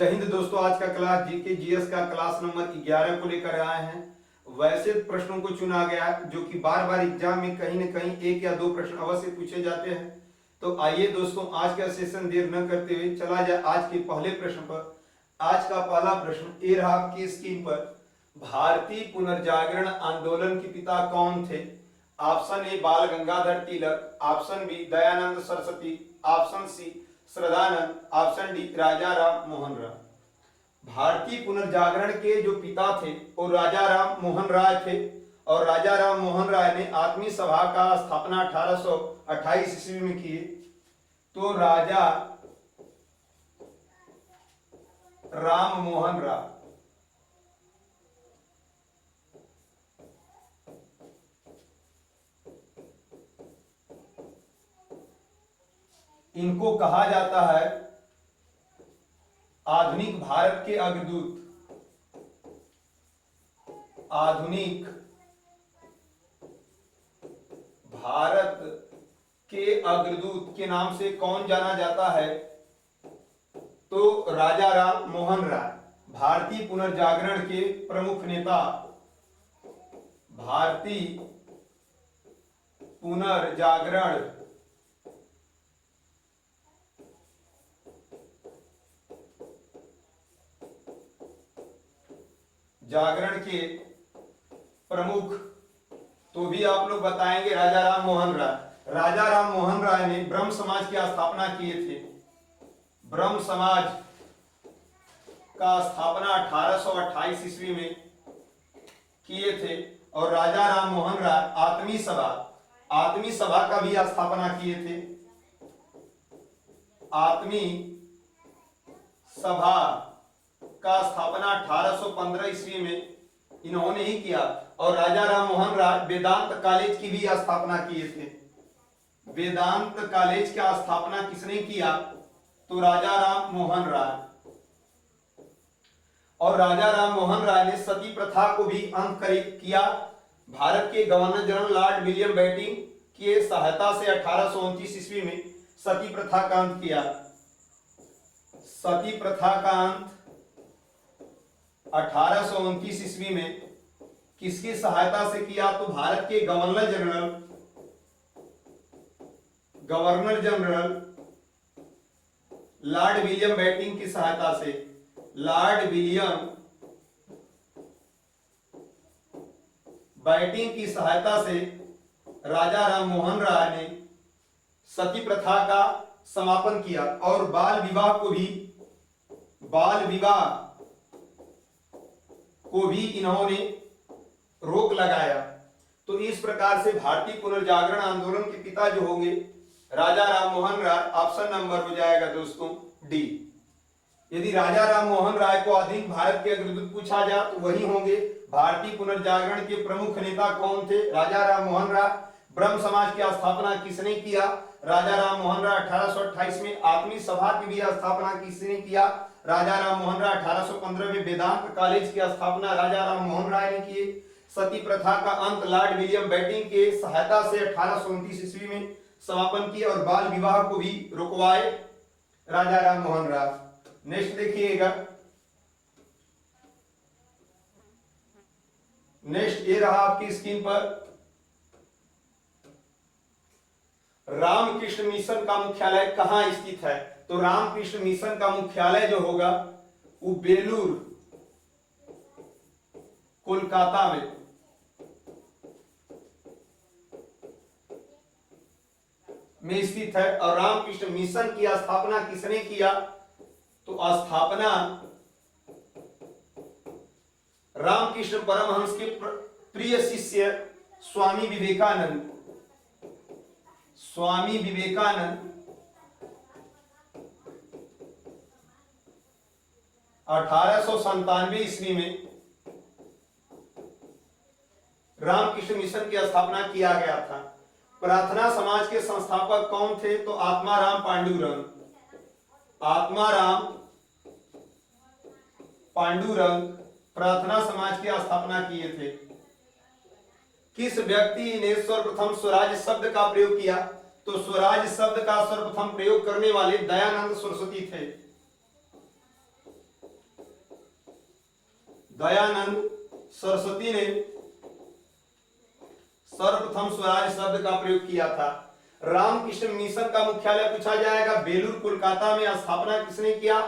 जय हिंद दोस्तों, आज का क्लास जीके जीएस का क्लास नंबर 11 को लेकर आए हैं। वैसे प्रश्नों को चुना गया है जो कि बार बार एग्जाम में कहीं न कहीं एक या दो प्रश्न अवश्य पूछे जाते हैं। तो आइए दोस्तों, आज का सेशन देर न करते हुए चला जाए आज के पहले प्रश्न पर। आज का पहला प्रश्न ये रहा आपकी स्क्रीन पर। भारतीय पुनर्जागरण आंदोलन के पिता कौन थे? Option A Bal Gangadhar Tilak, option B Dayanand Saraswati, option C Shraddhanand, option D Raja Ram Mohan Roy. भारतीय पुनर्जागरण के जो पिता थे वो राजा राम मोहन राय थे और राजा राम मोहन राय ने आत्मीय सभा का स्थापना 1828 ईस्वी में की। तो राजा राम मोहन राय इनको कहा जाता है आधुनिक भारत के अग्रदूत। आधुनिक भारत के अग्रदूत के नाम से कौन जाना जाता है? तो राजा राम मोहन राय भारतीय पुनर्जागरण के प्रमुख नेता। भारतीय पुनर्जागरण के प्रमुख तो भी आप लोग बताएंगे राजा राम मोहन राय। राजा राम मोहन राय ने ब्रह्म समाज की स्थापना किए थे। ब्रह्म समाज का स्थापना 1828 ईस्वी में किए थे और राजा राम मोहन राय आत्मीय सभा का भी स्थापना किए थे। आत्मीय सभा का स्थापना 1815 ईस्वी में इन्होंने ही किया और राजा राम मोहन राय वेदांत कॉलेज की भी स्थापना किए थे। वेदांत कॉलेज का स्थापना किसने किया? तो राजा राम मोहन राय। और राजा राम मोहन राय ने सती प्रथा को भी अंत किया। भारत के governor general Lord William Bentinck की सहायता से 1829 ईस्वी में सती प्रथा का अंत किया। सती प्रथा का अंत 1829 ईस्वी में किसकी सहायता से किया? तो भारत के governor general Lord William Bentinck की सहायता से। लॉर्ड विलियम बेंटिंक की सहायता से राजा राम मोहन राय ने सती प्रथा का समापन किया और बाल विवाह को भी इन्होंने रोक लगाया। तो इस प्रकार से भारतीय पुनर्जागरण आंदोलन के पिता जो होंगे राजा राम मोहन राय, ऑप्शन नंबर हो जाएगा दोस्तों डी। यदि राजा राम मोहन राय को आधुनिक भारत के अग्रदूत पूछा जाए तो वही होंगे। भारतीय पुनर्जागरण के प्रमुख नेता कौन थे? राजा राम मोहन राय। ब्रह्म समाज की स्थापना किसने किया? राजा राम मोहन राय। 1828 में आत्मीय सभा की भी स्थापना किसने किया? राजा राम मोहन राय। 1815 में वेदांत कॉलेज की स्थापना राजा राम मोहन राय ने की। सती प्रथा का अंत लॉर्ड विलियम बेंटिंक के सहायता से 1829 ईस्वी में समापन किया और बाल विवाह को भी रुकवाए राजा राम मोहन राय। नेक्स्ट देखिएगा। नेक्स्ट ये रहा आपकी स्क्रीन पर। रामकृष्ण मिशन का मुख्यालय कहां स्थित है? तो रामकृष्ण मिशन का मुख्यालय जो होगा वो बेलूर, कोलकाता में स्थित है। और रामकृष्ण मिशन की स्थापना किसने किया? तो स्थापना रामकृष्ण परमहंस के प्रिय शिष्य स्वामी विवेकानंद 1897 ईस्वी में रामकृष्ण मिशन की स्थापना किया गया था। प्रार्थना समाज के संस्थापक कौन थे? तो आत्माराम पांडुरंग प्रार्थना समाज की स्थापना किए थे। किस व्यक्ति ने सर्वप्रथम स्वराज शब्द का प्रयोग किया? तो स्वराज शब्द का सर्वप्रथम प्रयोग करने वाले दयानंद सरस्वती थे। दयानंद सरस्वती ने सर्वप्रथम स्वराज शब्द का प्रयोग किया था। रामकृष्ण मिशन का मुख्यालय पूछा जाएगा, बेलूर कोलकाता में स्थापना किसने किया?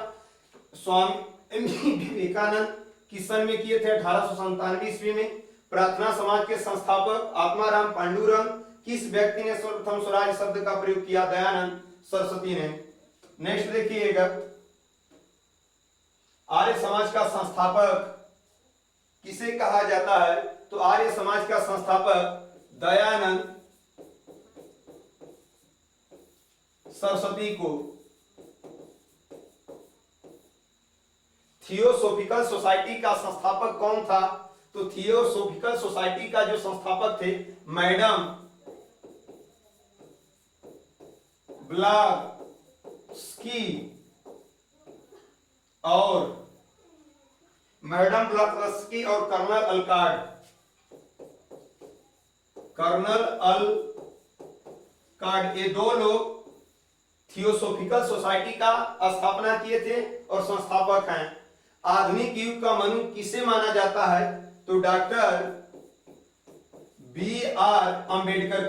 स्वामी विवेकानंद किसन में किए थे 1897 ईस्वी में। प्रार्थना समाज के संस्थापक आत्माराम पांडुरंग, किस व्यक्ति ने सर्वप्रथम स्वराज शब्द का प्रयोग किया? दयानंद सरस्वती ने। नेक्स्ट देखिएगा, आर्य समाज का संस्थापक किसे कहा जाता है? तो आर्य समाज का संस्थापक दयानंद सरस्वती को। थियोसोफिकल सोसाइटी का संस्थापक कौन था? तो थियोसोफिकल सोसाइटी का जो संस्थापक थे मैडम ब्लॉवत्स्की और कर्नल अलकार्ड। ये दो लोग थियोसोफिकल सोसाइटी का स्थापना किए थे और संस्थापक हैं। आधुनिक युग का मनु किसे माना जाता है? तो डॉक्टर B.R. अंबेडकर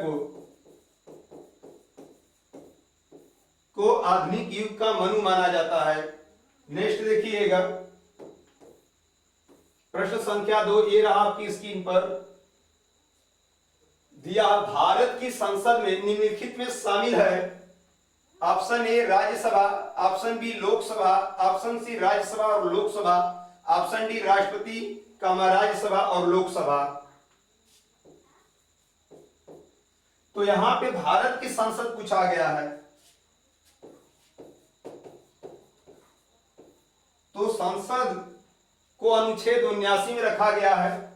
को आधुनिक युग का मनु माना जाता है। नेक्स्ट देखिएगा, प्रश्न संख्या 2 ये रहा आपकी स्क्रीन पर दिया। भारत की संसद में निम्नलिखित में शामिल है। Option A Rajya Sabha, option B Lok Sabha, option C Rajya Sabha और लोकसभा, ऑप्शन डी राष्ट्रपति राज्यसभा और लोकसभा। तो यहां पे भारत की संसद पूछा गया है, तो संसद को अनुच्छेद 79 में रखा गया है।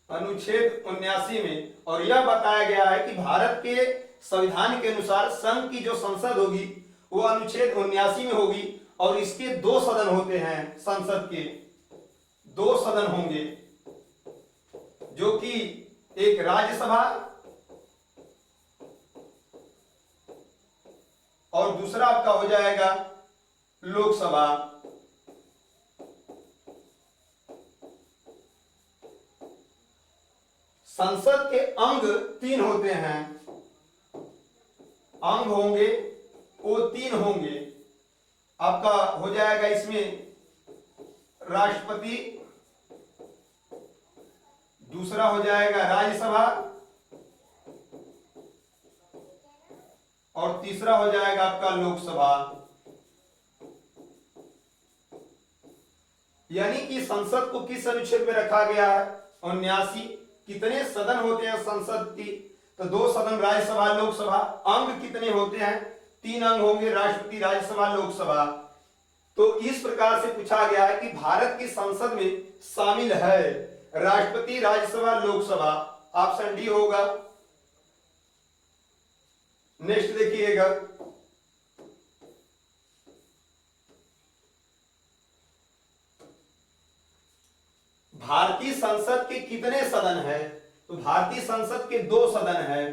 अनुच्छेद 79 में, और यह बताया गया है कि भारत के संविधान के अनुसार संघ की जो संसद होगी वो अनुच्छेद 79 में होगी और इसके 2 सदन होते हैं। संसद के 2 सदन होंगे, जो कि एक राज्यसभा और दूसरा आपका हो जाएगा लोकसभा। संसद के अंग 3 होते हैं, अंग होंगे वो 3 होंगे। आपका हो जाएगा इसमें राष्ट्रपति, दूसरा हो जाएगा राज्यसभा और तीसरा हो जाएगा आपका लोकसभा। यानी कि संसद को किस अनुच्छेद में रखा गया है? 79। कितने सदन होते हैं संसद की? तो 2 सदन राज्यसभा लोकसभा। अंग कितने होते हैं? 3 अंग होंगे, राष्ट्रपति राज्यसभा लोकसभा। तो इस प्रकार से पूछा गया है कि भारत की संसद में शामिल है राष्ट्रपति, राज्यसभा, लोकसभा। ऑप्शन डी होगा। नेक्स्ट देखिएगा, भारतीय संसद के कितने सदन है? तो भारतीय संसद के 2 सदन है।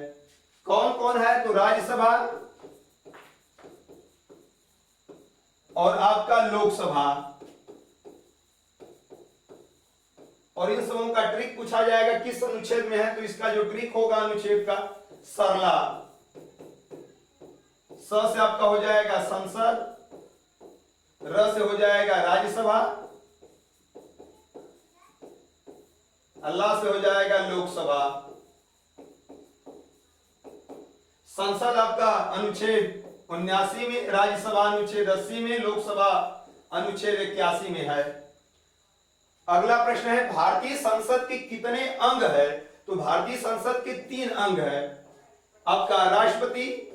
कौन कौन है? तो राज्यसभा और आपका लोकसभा। और इन सबों का ट्रिक पूछा जाएगा किस अनुच्छेद में है? तो इसका जो ट्रिक होगा अनुच्छेद का सरला। स से आपका हो जाएगा संसद, र से हो जाएगा राज्यसभा, अल्लाह से हो जाएगा लोकसभा। संसद आपका अनुच्छेद 79 में, राज्यसभा अनुच्छेद 80 में, लोकसभा अनुच्छेद 81 में है। अगला प्रश्न है, भारतीय संसद के कितने अंग है? तो भारतीय संसद के 3 अंग है। आपका राष्ट्रपति,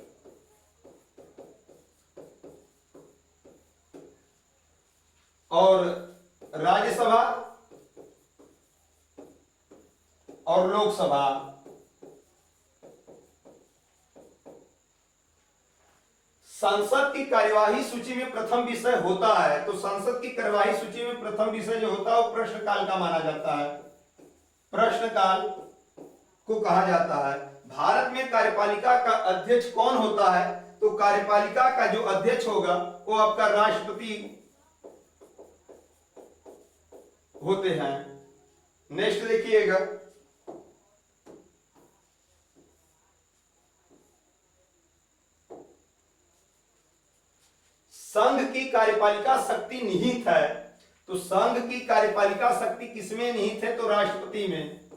और राज्यसभा और लोकसभा। संसद की कार्यवाही सूची में प्रथम विषय होता है। तो संसद की कार्यवाही सूची में प्रथम विषय जो होता है वो प्रश्नकाल का माना जाता है, प्रश्नकाल को कहा जाता है। भारत में कार्यपालिका का अध्यक्ष कौन होता है? तो कार्यपालिका का जो अध्यक्ष होगा वो आपका राष्ट्रपति होते हैं। नेक्स्ट देखिएगा, संघ की कार्यपालिका शक्ति निहित है। तो संघ की कार्यपालिका शक्ति किसमें निहित है? तो राष्ट्रपति में।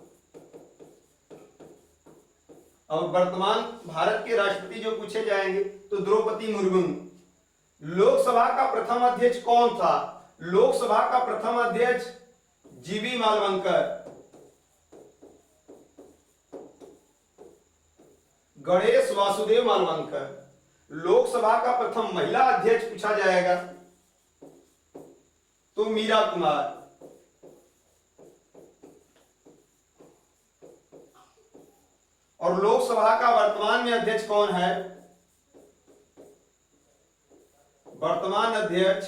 और वर्तमान भारत के राष्ट्रपति जो पूछे जाएंगे तो द्रौपदी मुर्मू। लोकसभा का प्रथम अध्यक्ष कौन था? लोकसभा का प्रथम अध्यक्ष जीवी मालवंकर। गणेश वासुदेव मालवंकर। लोकसभा का प्रथम महिला अध्यक्ष पूछा जाएगा तो मीरा कुमार। और लोकसभा का वर्तमान में अध्यक्ष कौन है? वर्तमान अध्यक्ष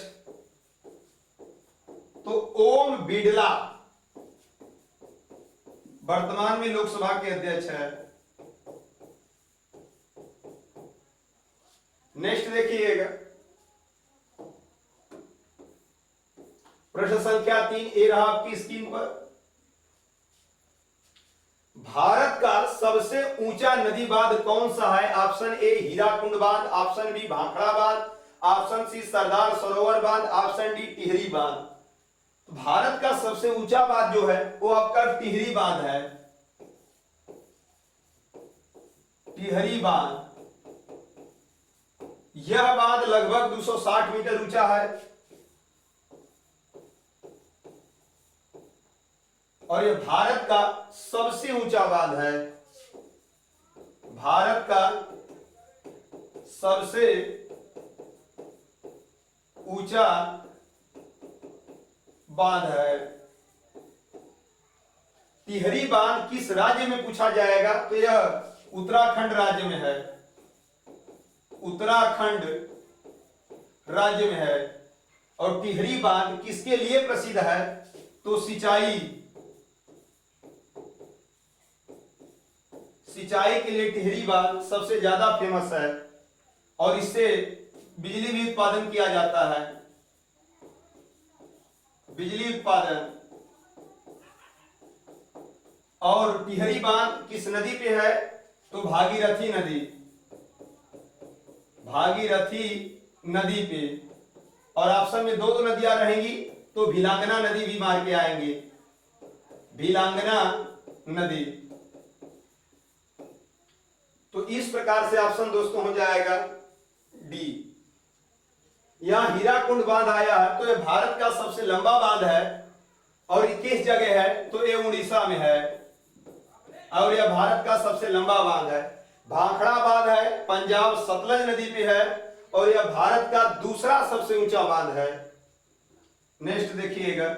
तो ओम बिड़ला वर्तमान में लोकसभा के अध्यक्ष है। नेक्स्ट देखिएगा, प्रश्न संख्या 3 ए रहा आपकी स्क्रीन पर। भारत का सबसे ऊंचा नदी बांध कौन सा है? ऑप्शन ए हीराकुंड बांध, ऑप्शन बी भाखड़ा बांध, ऑप्शन सी सरदार सरोवर बांध, ऑप्शन डी टिहरी बांध। भारत का सबसे ऊंचा बांध जो है वो आपका टिहरी बांध है। टिहरी बांध, यह बांध लगभग 260 मीटर ऊंचा है और यह भारत का सबसे ऊंचा बांध है। भारत का सबसे ऊंचा बांध है। टिहरी बांध किस राज्य में पूछा जाएगा? तो यह उत्तराखंड राज्य में है। उत्तराखंड राज्य में है। और टिहरी बांध किसके लिए प्रसिद्ध है? तो सिंचाई के लिए टिहरी बांध सबसे ज्यादा फेमस है और इससे बिजली भी उत्पादन किया जाता है। बिजली उत्पादन। और टिहरी बांध किस नदी पे है? तो भागीरथी नदी। भागीरथी नदी पे। और ऑप्शन में दो नदियां रहेंगी तो भिलांगना नदी भी मार के आएंगे। भिलांगना नदी। तो इस प्रकार से ऑप्शन दोस्तों हो जाएगा डी। यहां हीराकुंड बांध आया है तो यह भारत का सबसे लंबा बांध है और ये किस जगह है? तो ये उड़ीसा में है और यह भारत का सबसे लंबा बांध है। भाखड़ा बांध है पंजाब सतलज नदी पे है और यह भारत का दूसरा सबसे ऊंचा बांध है। नेक्स्ट देखिएगा,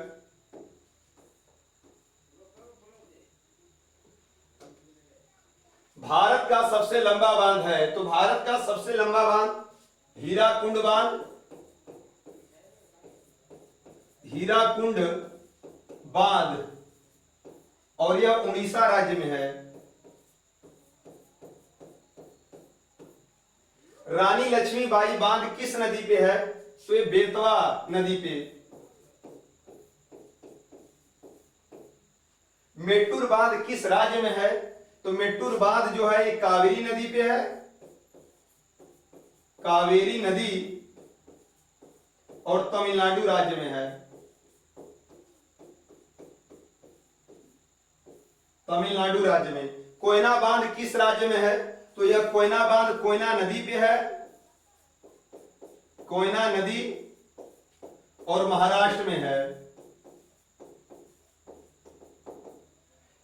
भारत का सबसे लंबा बांध है तो भारत का सबसे लंबा बांध हीराकुंड बांध। हीराकुंड बांध और यह उड़ीसा राज्य में है। रानी लक्ष्मीबाई बांध किस नदी पे है? तो ये बेतवा नदी पे। मेट्टूर बांध किस राज्य में है? तो मेट्टूर बांध जो है ये कावेरी नदी पे है। कावेरी नदी और तमिलनाडु राज्य में है। तमिलनाडु राज्य में। कोयना बांध किस राज्य में है? तो यह कोयना बांध कोयना नदी पे है। कोयना नदी और महाराष्ट्र में है।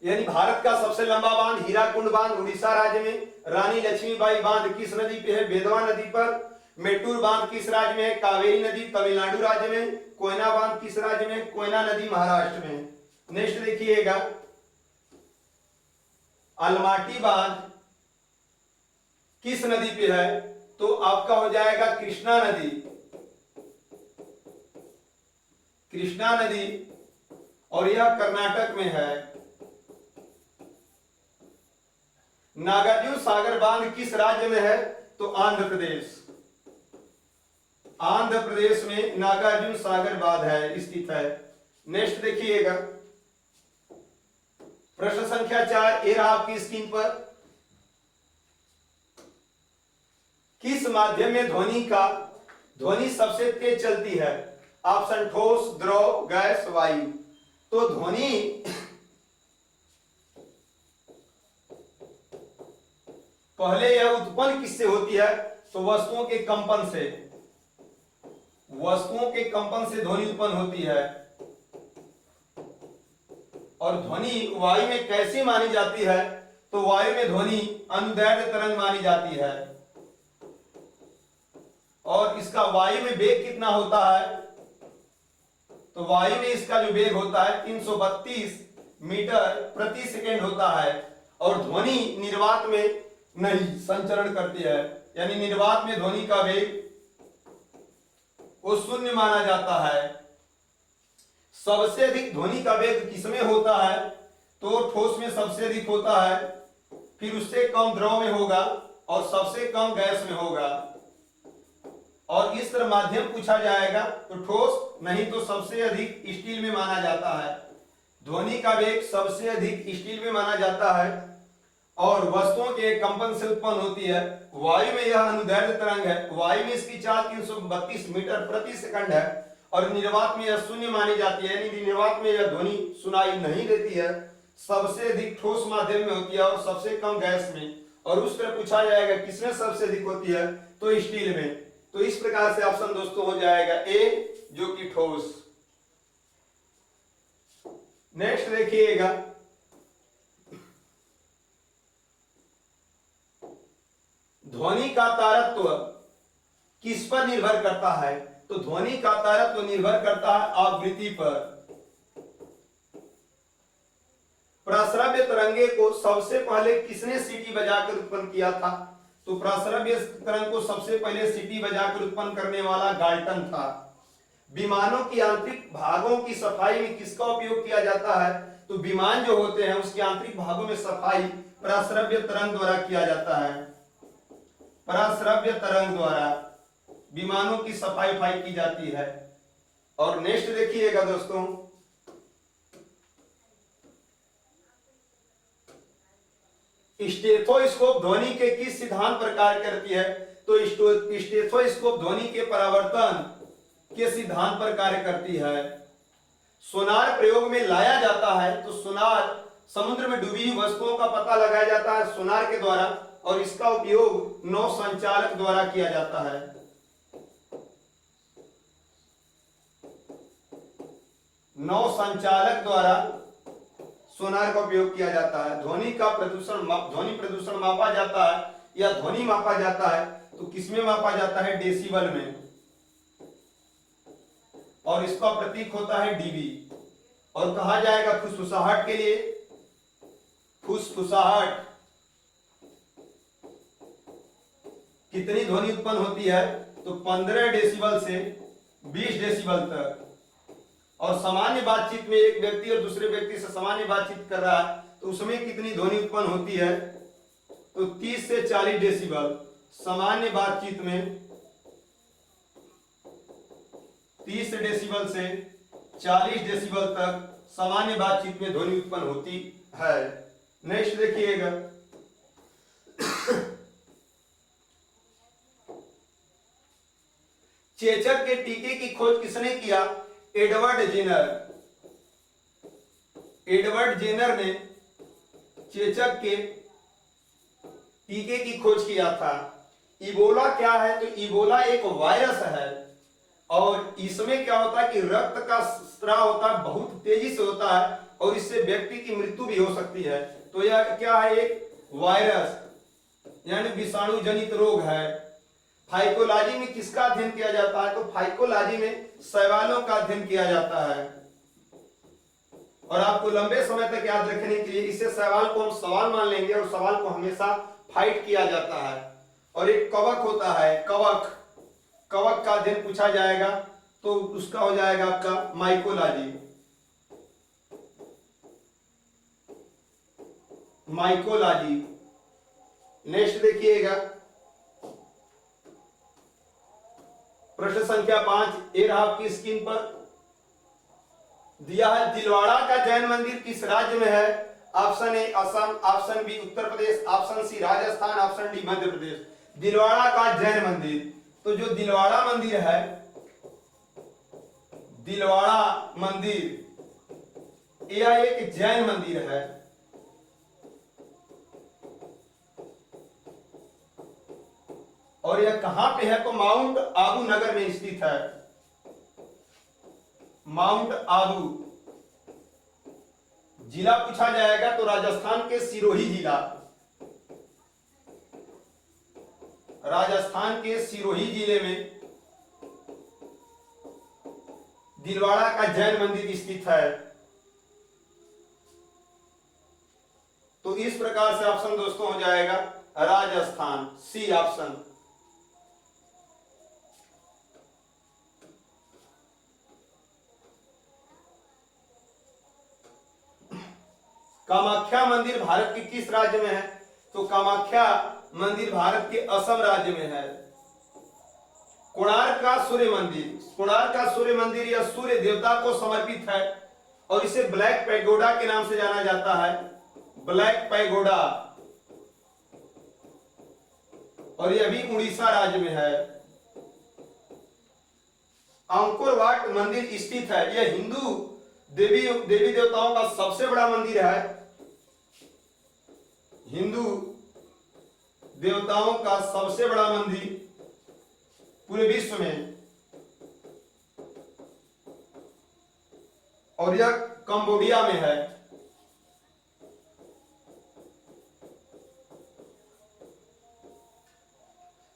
यानी भारत का सबसे लंबा बांध हीराकुंड बांध उड़ीसा राज्य में। रानी लक्ष्मीबाई बांध किस नदी पे है? बेतवा नदी पर। मेट्टूर बांध किस राज्य में है? कावेरी नदी तमिलनाडु राज्य में। कोयना बांध किस राज्य में? कोयना नदी महाराष्ट्र में। नेक्स्ट देखिएगा, अलमाटी बांध किस नदी पे है? तो आपका हो जाएगा कृष्णा नदी। कृष्णा नदी और यह कर्नाटक में है। नागार्जुन सागर बांध किस राज्य में है? तो आंध्र प्रदेश। आंध्र प्रदेश में नागार्जुन सागर बांध है स्थित है। नेक्स्ट देखिएगा प्रश्न संख्या 4, ये रहा आपकी स्क्रीन पर। किस माध्यम में ध्वनि सबसे तेज चलती है? ऑप्शन ठोस, द्रव, गैस, वायु। तो ध्वनि पहले यह उत्पन्न किससे होती है? तो वस्तुओं के कंपन से। वस्तुओं के कंपन से ध्वनि उत्पन्न होती है। और ध्वनि वायु में कैसी मानी जाती है? तो वायु में ध्वनि अनुदैर्ध्य तरंग मानी जाती है। और इसका वायु में वेग कितना होता है? तो वायु में इसका जो वेग होता है 332 मीटर प्रति सेकेंड होता है। और ध्वनि निर्वात में नहीं संचरण करती है, यानी निर्वात में ध्वनि का वेग वो शून्य माना जाता है। सबसे अधिक ध्वनि का वेग किसमें होता है? तो ठोस में सबसे अधिक होता है, फिर उससे कम द्रव में होगा और सबसे कम गैस में होगा। और इस तरह माध्यम पूछा जाएगा तो ठोस नहीं तो सबसे अधिक स्टील में माना जाता है। ध्वनि का वेग सबसे अधिक स्टील में माना जाता है और वस्तुओं के कंपन से उत्पन्न होती है। वायु में यह अनुदैर्ध्य तरंग है। वायु में इसकी चाल 332 मीटर प्रति सेकंड है और निर्वात में यह शून्य मानी जाती है, यानी निर्वात में यह ध्वनि सुनाई नहीं देती है। सबसे अधिक ठोस माध्यम में होती है और सबसे कम गैस में। और उस तरह पूछा जाएगा किसमें सबसे अधिक होती है? तो स्टील में। तो इस प्रकार से ऑप्शन दोस्तों हो जाएगा ए, जो कि ठोस। नेक्स्ट देखिएगा ध्वनि का तारत्व किस पर निर्भर करता है? तो ध्वनि का तारत्व निर्भर करता है आवृत्ति पर। प्रस्रव्य तरंगे को सबसे पहले किसने सीटी बजाकर उत्पन्न किया था? तो प्रस्रव्य तरंग को सबसे पहले सीटी बजाकर उत्पन्न करने वाला गाल्टन था। विमानों की आंतरिक भागों की सफाई में किसका उपयोग किया जाता है? तो विमान जो होते हैं उसके आंतरिक भागों में सफाई प्रस्रव्य तरंग द्वारा किया जाता है। प्रस्रव्य तरंग द्वारा विमानों की सफाई की जाती है। और नेक्स्ट देखिएगा दोस्तों स्टेथोस्कोप ध्वनि के किस सिद्धांत पर कार्य करती है? तो स्टेथोस्कोप ध्वनि के परावर्तन के सिद्धांत पर कार्य करती है। सोनार प्रयोग में लाया जाता है। तो सोनार समुद्र में डूबी हुई वस्तुओं का पता लगाया जाता है सोनार के द्वारा और इसका उपयोग नौ संचालक द्वारा किया जाता है। नौ संचालक द्वारा सोनार का उपयोग किया जाता है। ध्वनि प्रदूषण मापा जाता है या ध्वनि मापा जाता है तो किसमें मापा जाता है? डेसिबल में। और इसका प्रतीक होता है डीबी। और कहा जाएगा फुसफुसाहट के लिए, फुसफुसाहट कितनी ध्वनि उत्पन्न होती है? तो 15 डेसिबल से 20 डेसिबल तक। और सामान्य बातचीत में एक व्यक्ति और दूसरे व्यक्ति से सामान्य बातचीत कर रहा है तो उसमें कितनी ध्वनि उत्पन्न होती है? तो 30 से 40 डेसिबल। सामान्य बातचीत में 30 डेसिबल से 40 डेसिबल तक सामान्य बातचीत में ध्वनि उत्पन्न होती है। नेक्स्ट देखिएगा चेचक के टीके की खोज किसने किया? Edward Jenner. एडवर्ड जेनर ने चेचक के टीके की खोज किया था। इबोला क्या है? तो इबोला एक वायरस है और इसमें क्या होता है कि रक्त का स्राव होता है, बहुत तेजी से होता है और इससे व्यक्ति की मृत्यु भी हो सकती है। तो यह क्या है? एक वायरस यानी विषाणु जनित रोग है। फाइकोलॉजी में किसका अध्ययन किया जाता है? तो फाइकोलॉजी में शैवालों का अध्ययन किया जाता है। और आपको लंबे समय तक याद रखने के लिए इसे सवाल को हम सवाल मान लेंगे और सवाल को हमेशा फाइट किया जाता है। और एक कवक होता है, कवक, कवक का अध्ययन पूछा जाएगा तो उसका हो जाएगा आपका माइकोलॉजी। माइकोलॉजी। नेक्स्ट देखिएगा प्रश्न संख्या 5 ये रहा आपकी स्क्रीन पर दिया है, दिलवाड़ा का जैन मंदिर किस राज्य में है? Option A Assam, option B Uttar Pradesh, option C Rajasthan, option D Madhya Pradesh. Dilwara का जैन मंदिर, तो जो दिलवाड़ा मंदिर है, दिलवाड़ा मंदिर यह एक जैन मंदिर है। और यह कहां पे है? तो माउंट आबू नगर में स्थित है। माउंट आबू जिला पूछा जाएगा तो राजस्थान के सिरोही जिला, राजस्थान के सिरोही जिले में दिलवाड़ा का जैन मंदिर स्थित है। तो इस प्रकार से ऑप्शन दोस्तों हो जाएगा राजस्थान, सी ऑप्शन। कामाख्या मंदिर भारत के किस राज्य में है? तो कामाख्या मंदिर भारत के असम राज्य में है। कोणार्क का सूर्य मंदिर, कोणार्क का सूर्य मंदिर यह सूर्य देवता को समर्पित है और इसे ब्लैक पैगोडा के नाम से जाना जाता है, ब्लैक पैगोडा, और यह भी उड़ीसा राज्य में है। अंकोर वाट मंदिर स्थित है, यह हिंदू देवी देवताओं का सबसे बड़ा मंदिर है, हिंदू देवताओं का सबसे बड़ा मंदिर पूरे विश्व में, और यह कंबोडिया में है।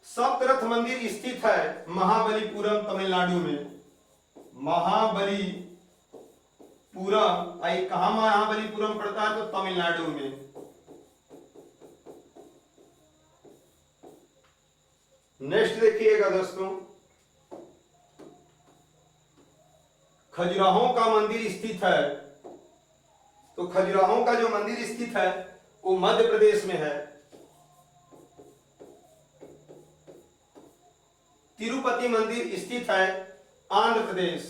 सप्तरथ मंदिर स्थित है महाबलीपुरम तमिलनाडु में। महाबलीपुरम, कहां महाबलीपुरम पड़ता है? तो तमिलनाडु में। नेक्स्ट देखिएगा दोस्तों, खजुराहों का मंदिर स्थित है। तो खजुराहों का जो मंदिर स्थित है वो मध्य प्रदेश में है। तिरुपति मंदिर स्थित है आंध्र प्रदेश।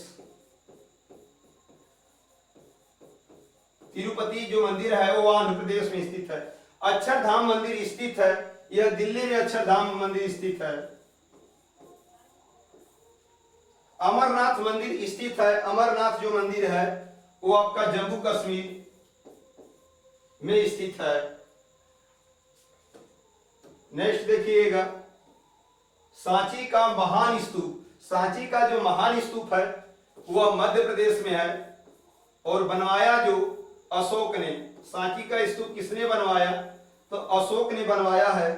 तिरुपति जो मंदिर है वो आंध्र प्रदेश में स्थित है। अक्षरधाम मंदिर स्थित है, यह दिल्ली में अक्षरधाम मंदिर स्थित है। अमरनाथ मंदिर स्थित है, अमरनाथ जो मंदिर है वो आपका जम्मू कश्मीर में स्थित है। नेक्स्ट देखिएगा, सांची का महान स्तूप, सांची का जो महान स्तूप है वह मध्य प्रदेश में है और बनवाया जो अशोक ने। सांची का स्तूप किसने बनवाया? तो अशोक ने बनवाया है।